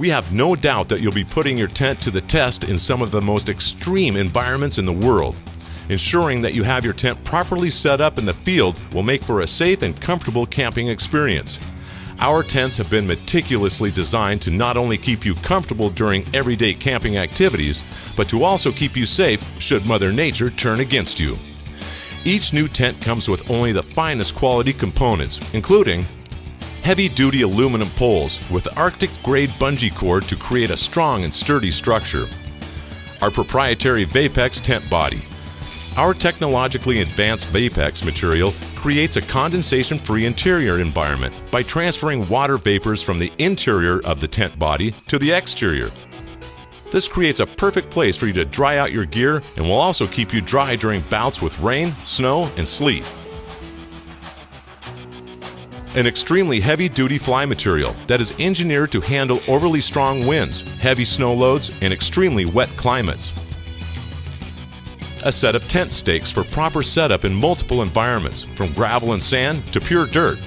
We have no doubt that you'll be putting your tent to the test in some of the most extreme environments in the world. Ensuring that you have your tent properly set up in the field will make for a safe and comfortable camping experience. Our tents have been meticulously designed to not only keep you comfortable during everyday camping activities, but to also keep you safe should Mother Nature turn against you. Each new tent comes with only the finest quality components, including heavy-duty aluminum poles with Arctic-grade bungee cord to create a strong and sturdy structure. Our proprietary Vapex tent body. Our technologically advanced Vapex material creates a condensation-free interior environment by transferring water vapors from the interior of the tent body to the exterior. This creates a perfect place for you to dry out your gear and will also keep you dry during bouts with rain, snow, and sleet. An extremely heavy-duty fly material that is engineered to handle overly strong winds, heavy snow loads, and extremely wet climates. A set of tent stakes for proper setup in multiple environments, from gravel and sand to pure dirt.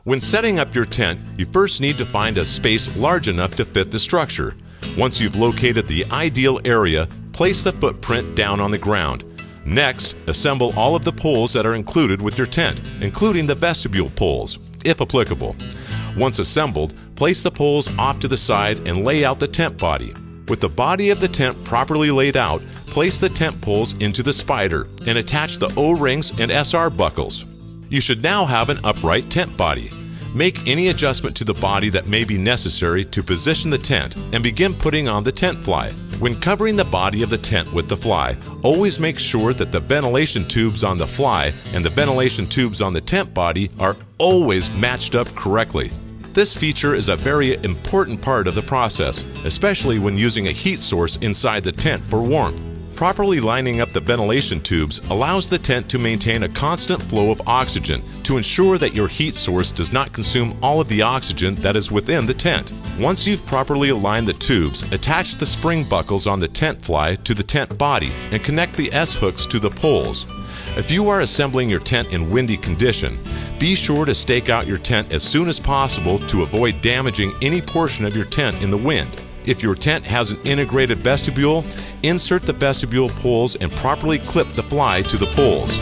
When setting up your tent, you first need to find a space large enough to fit the structure. Once you've located the ideal area, place the footprint down on the ground. Next, assemble all of the poles that are included with your tent, including the vestibule poles, if applicable. Once assembled, place the poles off to the side and lay out the tent body. With the body of the tent properly laid out, place the tent poles into the spider and attach the O-rings and SR buckles. You should now have an upright tent body. Make any adjustment to the body that may be necessary to position the tent and begin putting on the tent fly. When covering the body of the tent with the fly, always make sure that the ventilation tubes on the fly and the ventilation tubes on the tent body are always matched up correctly. This feature is a very important part of the process, especially when using a heat source inside the tent for warmth. Properly lining up the ventilation tubes allows the tent to maintain a constant flow of oxygen to ensure that your heat source does not consume all of the oxygen that is within the tent. Once you've properly aligned the tubes, attach the spring buckles on the tent fly to the tent body and connect the S-hooks to the poles. If you are assembling your tent in windy condition, be sure to stake out your tent as soon as possible to avoid damaging any portion of your tent in the wind. If your tent has an integrated vestibule, insert the vestibule poles and properly clip the fly to the poles.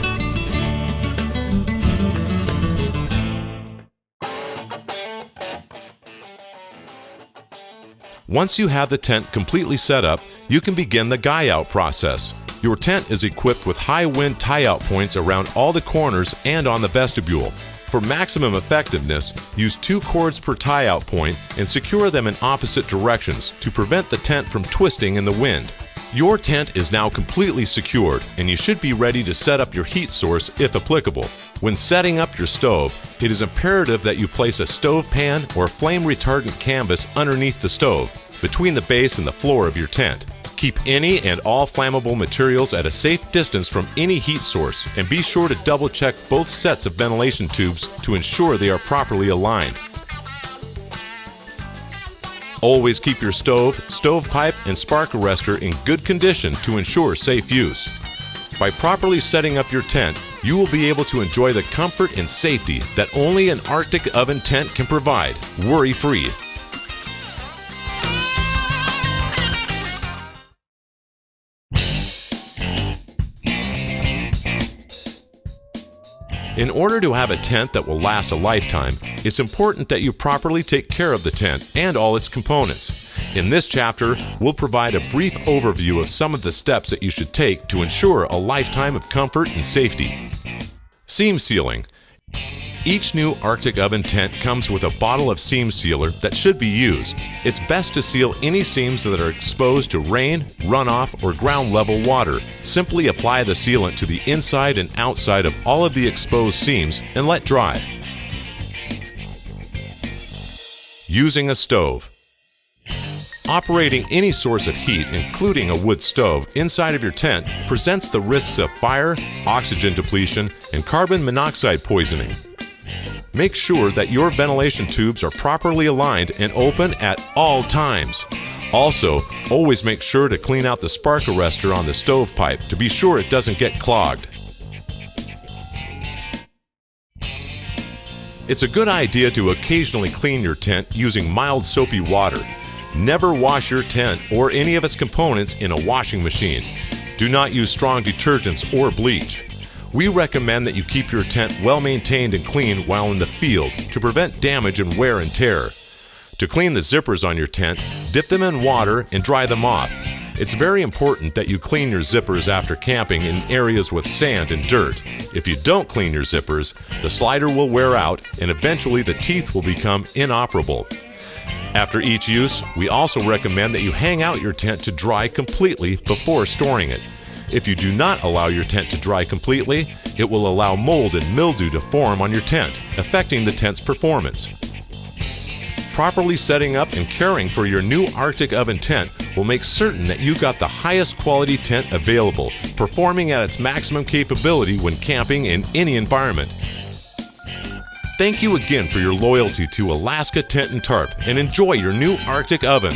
Once you have the tent completely set up, you can begin the guy-out process. Your tent is equipped with high wind tie-out points around all the corners and on the vestibule. For maximum effectiveness, use 2 cords per tie-out point and secure them in opposite directions to prevent the tent from twisting in the wind. Your tent is now completely secured, and you should be ready to set up your heat source if applicable. When setting up your stove, it is imperative that you place a stove pan or flame-retardant canvas underneath the stove, between the base and the floor of your tent. Keep any and all flammable materials at a safe distance from any heat source, and be sure to double-check both sets of ventilation tubes to ensure they are properly aligned. Always keep your stove, stovepipe, and spark arrestor in good condition to ensure safe use. By properly setting up your tent, you will be able to enjoy the comfort and safety that only an Arctic oven tent can provide, worry-free. In order to have a tent that will last a lifetime, it's important that you properly take care of the tent and all its components. In this chapter, we'll provide a brief overview of some of the steps that you should take to ensure a lifetime of comfort and safety. Seam sealing. Each new Arctic oven tent comes with a bottle of seam sealer that should be used. It's best to seal any seams that are exposed to rain, runoff, or ground level water. Simply apply the sealant to the inside and outside of all of the exposed seams and let dry. Using a stove. Operating any source of heat, including a wood stove, inside of your tent presents the risks of fire, oxygen depletion, and carbon monoxide poisoning. Make sure that your ventilation tubes are properly aligned and open at all times. Also, always make sure to clean out the spark arrestor on the stovepipe to be sure it doesn't get clogged. It's a good idea to occasionally clean your tent using mild soapy water. Never wash your tent or any of its components in a washing machine. Do not use strong detergents or bleach. We recommend that you keep your tent well maintained and clean while in the field to prevent damage and wear and tear. To clean the zippers on your tent, dip them in water and dry them off. It's very important that you clean your zippers after camping in areas with sand and dirt. If you don't clean your zippers, the slider will wear out and eventually the teeth will become inoperable. After each use, we also recommend that you hang out your tent to dry completely before storing it. If you do not allow your tent to dry completely, it will allow mold and mildew to form on your tent, affecting the tent's performance. Properly setting up and caring for your new Arctic oven tent will make certain that you got the highest quality tent available, performing at its maximum capability when camping in any environment. Thank you again for your loyalty to Alaska Tent and Tarp, and enjoy your new Arctic oven.